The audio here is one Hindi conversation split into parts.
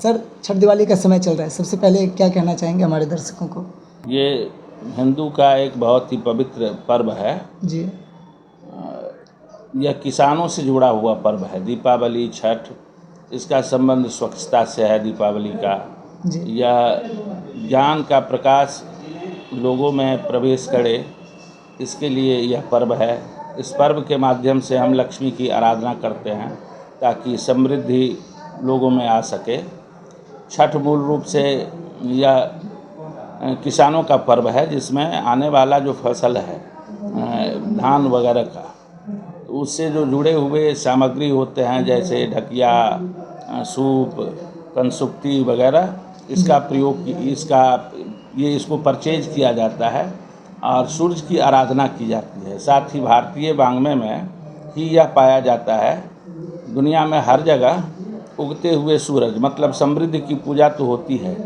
सर, छठ दिवाली का समय चल रहा है, सबसे पहले क्या कहना चाहेंगे हमारे दर्शकों को? ये हिंदू का एक बहुत ही पवित्र पर्व है। जी। यह किसानों से जुड़ा हुआ पर्व है। दीपावली, छठ, इसका संबंध स्वच्छता से है। दीपावली का जी। यह ज्ञान का प्रकाश लोगों में प्रवेश करे, इसके लिए यह पर्व है। इस पर्व के माध्यम से हम लक्ष्मी की आराधना करते हैं ताकि समृद्धि लोगों में आ सके। छठ मूल रूप से यह किसानों का पर्व है, जिसमें आने वाला जो फसल है धान वगैरह का, उससे जो जुड़े हुए सामग्री होते हैं जैसे ढकिया, सूप, कनसुक्ति वगैरह, इसका प्रयोग इसको परचेज किया जाता है और सूरज की आराधना की जाती है। साथ ही भारतीय वाङ्मय में ही यह पाया जाता है। दुनिया में हर जगह उगते हुए सूरज मतलब समृद्धि की पूजा तो होती है,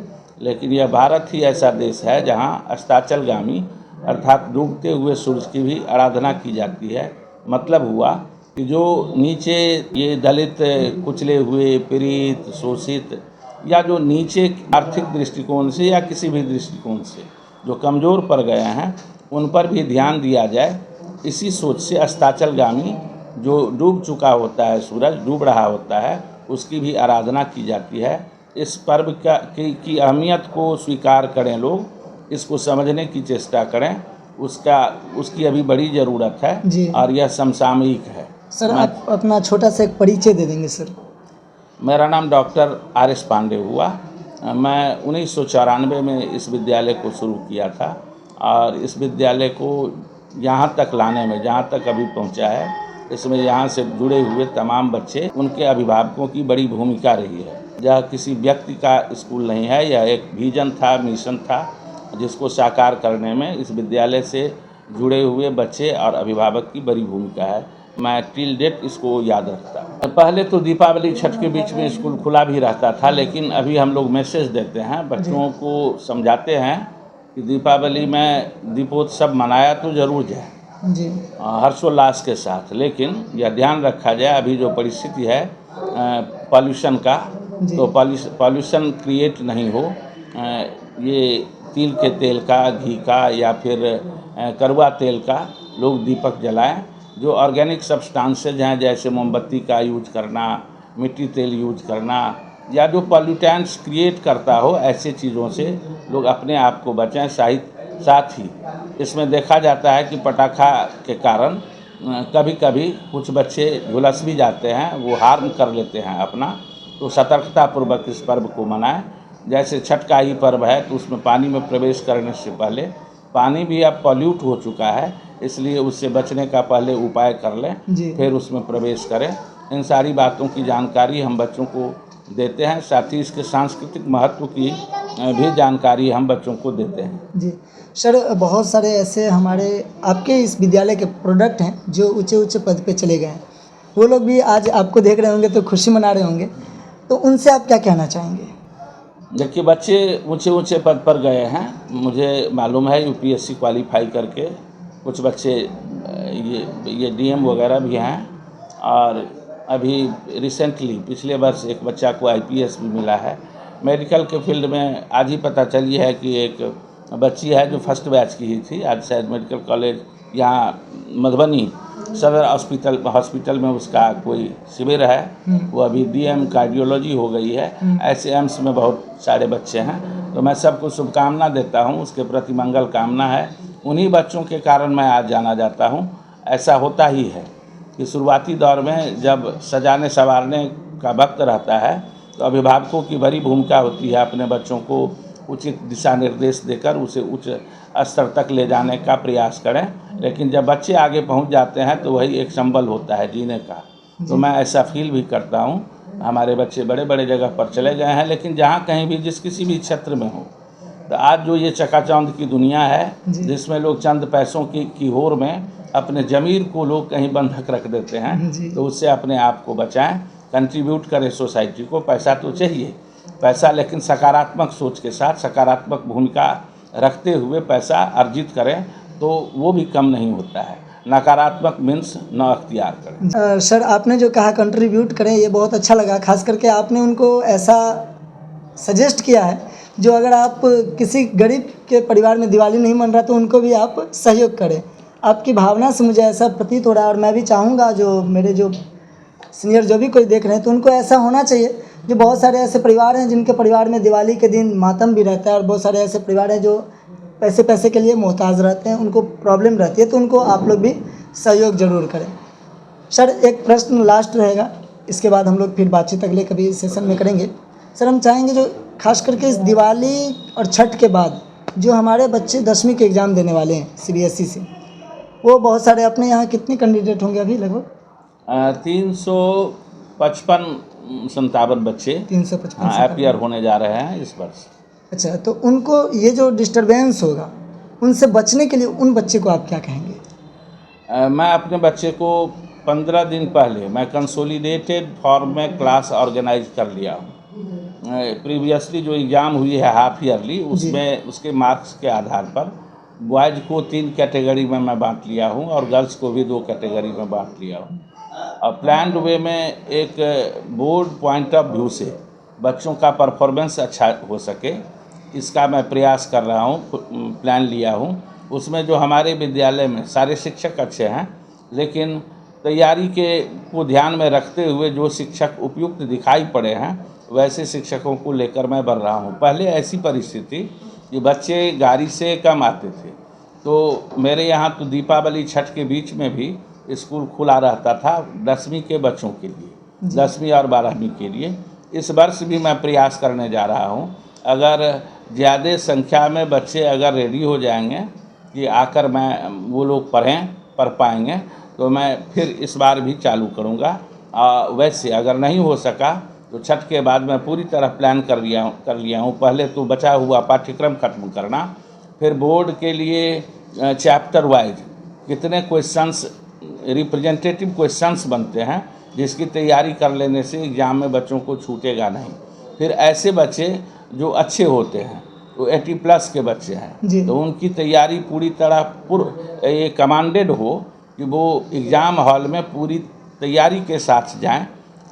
लेकिन यह भारत ही ऐसा देश है जहाँ अस्ताचलगामी अर्थात डूबते हुए सूरज की भी आराधना की जाती है। मतलब हुआ कि जो नीचे ये दलित, कुचले हुए, पीड़ित, शोषित या जो नीचे आर्थिक दृष्टिकोण से या किसी भी दृष्टिकोण से जो कमज़ोर पड़ गए हैं, उन पर भी ध्यान दिया जाए। इसी सोच से अस्ताचलगामी जो डूब चुका होता है, सूरज डूब रहा होता है, उसकी भी आराधना की जाती है। इस पर्व की अहमियत को स्वीकार करें लोग, इसको समझने की चेष्टा करें। उसकी अभी बड़ी ज़रूरत है और यह समसामयिक है। सर, आप अपना छोटा सा एक परिचय दे देंगे सर? मेरा नाम डॉक्टर आर.एस. पांडे हुआ। मैं 1994 में इस विद्यालय को शुरू किया था और इस विद्यालय को यहाँ तक लाने में, जहाँ तक अभी पहुँचा है, इसमें यहाँ से जुड़े हुए तमाम बच्चे, उनके अभिभावकों की बड़ी भूमिका रही है। यह किसी व्यक्ति का स्कूल नहीं है, यह एक विजन था, मिशन था, जिसको साकार करने में इस विद्यालय से जुड़े हुए बच्चे और अभिभावक की बड़ी भूमिका है। मैं टिल डेट इसको याद रखता। पहले तो दीपावली, छठ के बीच में स्कूल खुला भी रहता था, लेकिन अभी हम लोग मैसेज देते हैं, बच्चों को समझाते हैं कि दीपावली में दीपोत्सव मनाया तो ज़रूर जाए जी, हर्षोल्लास के साथ, लेकिन यह ध्यान रखा जाए अभी जो परिस्थिति है पॉल्यूशन का, तो पॉल्यूशन क्रिएट नहीं हो। ये तिल के तेल का, घी का या फिर कड़वा तेल का लोग दीपक जलाएं। जो ऑर्गेनिक सब्सटेंसेज हैं जैसे मोमबत्ती का यूज करना, मिट्टी तेल यूज करना, या जो पॉल्यूटेंट्स क्रिएट करता हो, ऐसे चीज़ों से लोग अपने आप को बचाएं। साथ ही इसमें देखा जाता है कि पटाखा के कारण कभी कभी कुछ बच्चे झुलस भी जाते हैं, वो हार्म कर लेते हैं अपना। तो सतर्कतापूर्वक इस पर्व को मनाएं। जैसे छठ का ही पर्व है, तो उसमें पानी में प्रवेश करने से पहले, पानी भी अब पॉल्यूट हो चुका है, इसलिए उससे बचने का पहले उपाय कर लें, फिर उसमें प्रवेश करें। इन सारी बातों की जानकारी हम बच्चों को देते हैं। साथ ही इसके सांस्कृतिक महत्व की भी जानकारी हम बच्चों को देते हैं। जी सर, बहुत सारे ऐसे हमारे आपके इस विद्यालय के प्रोडक्ट हैं जो ऊंचे ऊंचे पद पे चले गए हैं, वो लोग भी आज आपको देख रहे होंगे तो खुशी मना रहे होंगे, तो उनसे आप क्या कहना चाहेंगे? देखिए, बच्चे ऊंचे ऊंचे पद पर गए हैं। मुझे मालूम है यूपीएससी क्वालिफाई करके कुछ बच्चे ये डीएम वगैरह भी हैं, और अभी रिसेंटली पिछले वर्ष एक बच्चा को आईपीएस भी मिला है। मेडिकल के फील्ड में आज ही पता चली है कि एक बच्ची है जो फर्स्ट बैच की ही थी, आज शायद मेडिकल कॉलेज यहाँ मधुबनी सदर हॉस्पिटल में उसका कोई शिविर है, वो अभी डीएम कार्डियोलॉजी हो गई है। ऐसे एम्स में बहुत सारे बच्चे हैं, तो मैं सबको शुभकामना देता हूँ, उसके प्रति मंगल कामना है। उन्हीं बच्चों के कारण मैं आज जाना जाता हूँ। ऐसा होता ही है कि शुरुआती दौर में जब सजाने संवारने का वक्त रहता है, तो अभिभावकों की बड़ी भूमिका होती है अपने बच्चों को उचित दिशा निर्देश देकर उसे उच्च स्तर तक ले जाने का प्रयास करें। लेकिन जब बच्चे आगे पहुंच जाते हैं तो वही एक संबल होता है जीने का। तो मैं ऐसा फील भी करता हूं। हमारे बच्चे बड़े बड़े जगह पर चले गए हैं, लेकिन जहां कहीं भी किसी भी क्षेत्र में हो, तो आज जो ये चकाचौंध की दुनिया है, जिसमें लोग चंद पैसों की होड़ में अपने ज़मीर को लोग कहीं बंधक रख देते हैं, तो उससे अपने आप को बचाएं, कंट्रीब्यूट करें सोसाइटी को। पैसा तो चाहिए, पैसा लेकिन सकारात्मक सोच के साथ, सकारात्मक भूमिका रखते हुए पैसा अर्जित करें, तो वो भी कम नहीं होता है। नकारात्मक मीन्स न अख्तियार करें। सर, आपने जो कहा कंट्रीब्यूट करें, ये बहुत अच्छा लगा। खास करके आपने उनको ऐसा सजेस्ट किया है, जो अगर आप किसी गरीब के परिवार में दिवाली नहीं मन रहा तो उनको भी आप सहयोग करें। आपकी भावना से मुझे ऐसा प्रतीत हो रहा है, और मैं भी चाहूँगा जो मेरे जो सीनियर जो भी कोई देख रहे हैं तो उनको ऐसा होना चाहिए। जो बहुत सारे ऐसे परिवार हैं जिनके परिवार में दिवाली के दिन मातम भी रहता है, और बहुत सारे ऐसे परिवार हैं जो पैसे के लिए मोहताज रहते हैं, उनको प्रॉब्लम रहती है, तो उनको आप लोग भी सहयोग ज़रूर करें। सर, एक प्रश्न लास्ट रहेगा, इसके बाद हम लोग फिर बातचीत अगले कभी सेशन में करेंगे। सर, हम चाहेंगे जो खास करके इस दिवाली और छठ के बाद जो हमारे बच्चे 10वीं के एग्ज़ाम देने वाले हैं CBSE से, वो बहुत सारे अपने यहाँ कितने कैंडिडेट होंगे अभी लगभग? 355 बच्चे 355 अपियर होने जा रहे हैं इस वर्ष। अच्छा, तो उनको ये जो डिस्टरबेंस होगा उनसे बचने के लिए उन बच्चे को आप क्या कहेंगे? मैं अपने बच्चे को 15 दिन पहले मैं कंसोलिडेटेड फॉर्म में क्लास ऑर्गेनाइज कर लिया हूँ। प्रीवियसली जो एग्ज़ाम हुई है हाफ ईयरली, उसमें उसके मार्क्स के आधार पर बॉयज़ को 3 कैटेगरी में मैं बांट लिया हूँ और गर्ल्स को भी 2 कैटेगरी में बांट लिया हूँ। और प्लान्ड वे में एक बोर्ड पॉइंट ऑफ व्यू से बच्चों का परफॉर्मेंस अच्छा हो सके, इसका मैं प्रयास कर रहा हूँ, प्लान लिया हूँ। उसमें जो हमारे विद्यालय में सारे शिक्षक अच्छे हैं, लेकिन तैयारी को ध्यान में रखते हुए जो शिक्षक उपयुक्त दिखाई पड़े हैं वैसे शिक्षकों को लेकर मैं बढ़ रहा हूँ। पहले ऐसी परिस्थिति कि बच्चे गाड़ी से कम आते थे, तो मेरे यहाँ तो दीपावली छठ के बीच में भी स्कूल खुला रहता था 10वीं के बच्चों के लिए, 10वीं और 12वीं के लिए। इस वर्ष भी मैं प्रयास करने जा रहा हूँ, अगर ज़्यादा संख्या में बच्चे अगर रेडी हो जाएंगे कि आकर वो लोग पढ़ पाएंगे तो मैं फिर इस बार भी चालू करूँगा। वैसे अगर नहीं हो सका तो छठ के बाद मैं पूरी तरह प्लान कर लिया हूँ। पहले तो बचा हुआ पाठ्यक्रम खत्म करना, फिर बोर्ड के लिए चैप्टर वाइज कितने क्वेश्चंस, रिप्रेजेंटेटिव क्वेश्चंस बनते हैं, जिसकी तैयारी कर लेने से एग्ज़ाम में बच्चों को छूटेगा नहीं। फिर ऐसे बच्चे जो अच्छे होते हैं, तो 80+ के बच्चे हैं, तो उनकी तैयारी पूरी तरह ये कमांडेड हो कि वो एग्ज़ाम हॉल में पूरी तैयारी के साथ जाएं,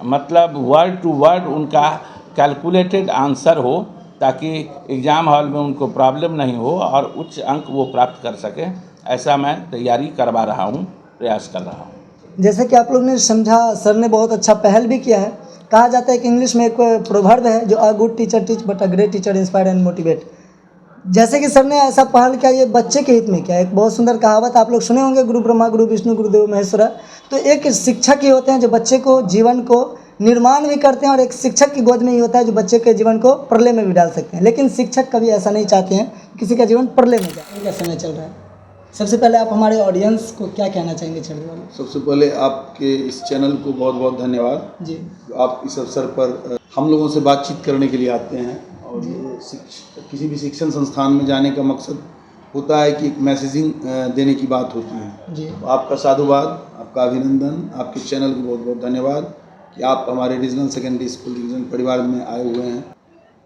मतलब वर्ड टू वर्ड उनका कैलकुलेटेड आंसर हो, ताकि एग्ज़ाम हॉल में उनको प्रॉब्लम नहीं हो और उच्च अंक वो प्राप्त कर सकें। ऐसा मैं तैयारी करवा रहा हूँ, प्रयास कर रहा हूँ। जैसे कि आप लोग ने समझा, सर ने बहुत अच्छा पहल भी किया है। कहा जाता है कि इंग्लिश में एक प्रोवर्ब है जो a good teacher teach but a great teacher inspire and motivate. जैसे कि सर ने ऐसा पहल किया, ये बच्चे के हित में किया। एक बहुत सुंदर कहावत आप लोग सुने होंगे, गुरु ब्रह्मा गुरु विष्णु गुरुदेव महेश्वरा। तो एक शिक्षक ही होते हैं जो बच्चे को जीवन को निर्माण भी करते हैं, और एक शिक्षक की गोद में ही होता है जो बच्चे के जीवन को प्रलय में भी डाल सकते हैं। लेकिन शिक्षक कभी ऐसा नहीं चाहते हैं किसी का जीवन प्रलय में जाए। इनका समय चल रहा है, सबसे पहले आप हमारे ऑडियंस को क्या कहना चाहेंगे? छठी वाले, सबसे पहले आपके इस चैनल को बहुत बहुत धन्यवाद जी। आप इस अवसर पर हम लोगों से बातचीत करने के लिए आते हैं, और ये किसी भी शिक्षण संस्थान में जाने का मकसद होता है कि एक मैसेजिंग देने की बात होती है जी। तो आपका साधुवाद, आपका अभिनंदन, आपके चैनल को बहुत बहुत धन्यवाद कि आप हमारे रीजनल सेकेंडरी स्कूल डिवीज़न परिवार में आए हुए हैं।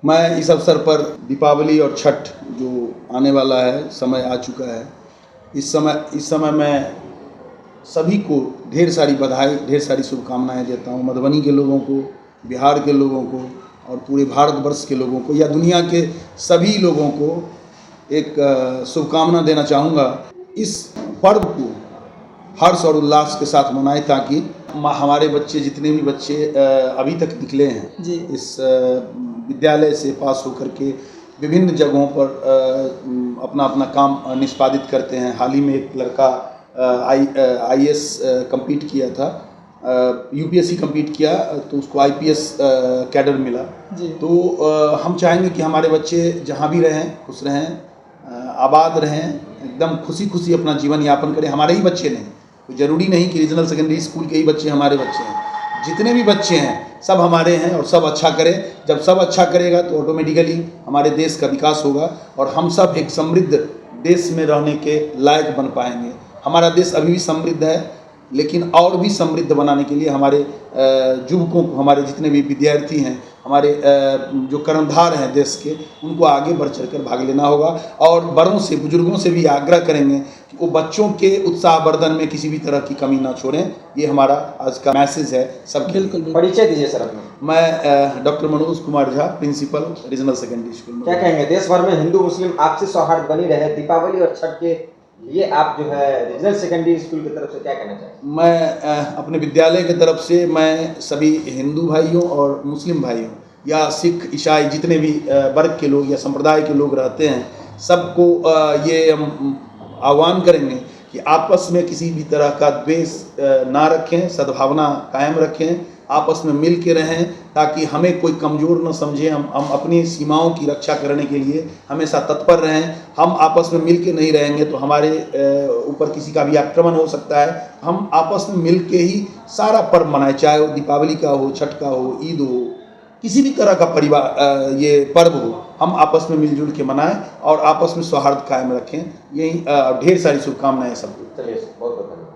मैं इस अवसर पर दीपावली और छठ जो आने वाला है, समय आ चुका है, इस समय मैं सभी को ढेर सारी बधाई, ढेर सारी शुभकामनाएं देता हूं। मधुबनी के लोगों को, बिहार के लोगों को और पूरे भारतवर्ष के लोगों को या दुनिया के सभी लोगों को एक शुभकामना देना चाहूँगा। इस पर्व को हर्ष और उल्लास के साथ मनाएं, ताकि हमारे बच्चे, जितने भी बच्चे अभी तक निकले हैं जी, इस विद्यालय से पास होकर के विभिन्न जगहों पर अपना अपना काम निष्पादित करते हैं। हाल ही में एक लड़का IAS कंप्लीट किया था, UPSC कंप्लीट किया, तो उसको IPS कैडर मिला जी। तो हम चाहेंगे कि हमारे बच्चे जहाँ भी रहें खुश रहें, आबाद रहें, एकदम खुशी खुशी अपना जीवन यापन करें। हमारे ही बच्चे नहीं, तो ज़रूरी नहीं कि रीजनल सेकेंडरी स्कूल के ही बच्चे हमारे बच्चे हैं। जितने भी बच्चे हैं सब हमारे हैं, और सब अच्छा करें। जब सब अच्छा करेगा तो ऑटोमेटिकली हमारे देश का विकास होगा, और हम सब एक समृद्ध देश में रहने के लायक बन पाएंगे। हमारा देश अभी भी समृद्ध है, लेकिन और भी समृद्ध बनाने के लिए हमारे युवकों को, हमारे जितने भी विद्यार्थी हैं, हमारे जो कर्णधार हैं देश के, उनको आगे बढ़ चढ़ कर भाग लेना होगा। और बड़ों से, बुजुर्गों से भी आग्रह करेंगे कि वो बच्चों के उत्साहवर्धन में किसी भी तरह की कमी ना छोड़ें। ये हमारा आज का मैसेज है सबके। बिल्कुल बिल्कुल। परिचय दीजिए सर अपना। मैं doctor Manoj Kumar Jha, principal regional secondary school. क्या कहेंगे, देश भर में हिंदू मुस्लिम आपसी सौहार्द बनी रहे, दीपावली और छठ के लिए आप जो है रीजनल सेकेंडरी स्कूल की तरफ से क्या कहना चाहेंगे? मैं अपने विद्यालय की तरफ से मैं सभी हिंदू भाइयों और मुस्लिम भाइयों या सिख ईसाई जितने भी वर्ग के लोग या संप्रदाय के लोग रहते हैं, सबको ये हम आह्वान करेंगे कि आपस में किसी भी तरह का द्वेष ना रखें, सद्भावना कायम रखें, आपस में मिल के रहें, ताकि हमें कोई कमज़ोर न समझे। हम अपनी सीमाओं की रक्षा करने के लिए हमेशा तत्पर रहें। हम आपस में मिल के नहीं रहेंगे तो हमारे ऊपर किसी का भी आक्रमण हो सकता है। हम आपस में मिल के ही सारा पर्व मनाएं, चाहे वो दीपावली का हो, छठ का हो, ईद हो, किसी भी तरह का परिवार ये पर्व हो, हम आपस में मिलजुल के मनाएं और आपस में सौहार्द कायम रखें। यही ढेर सारी शुभकामनाएं सबको। चलिए, बहुत बहुत धन्यवाद।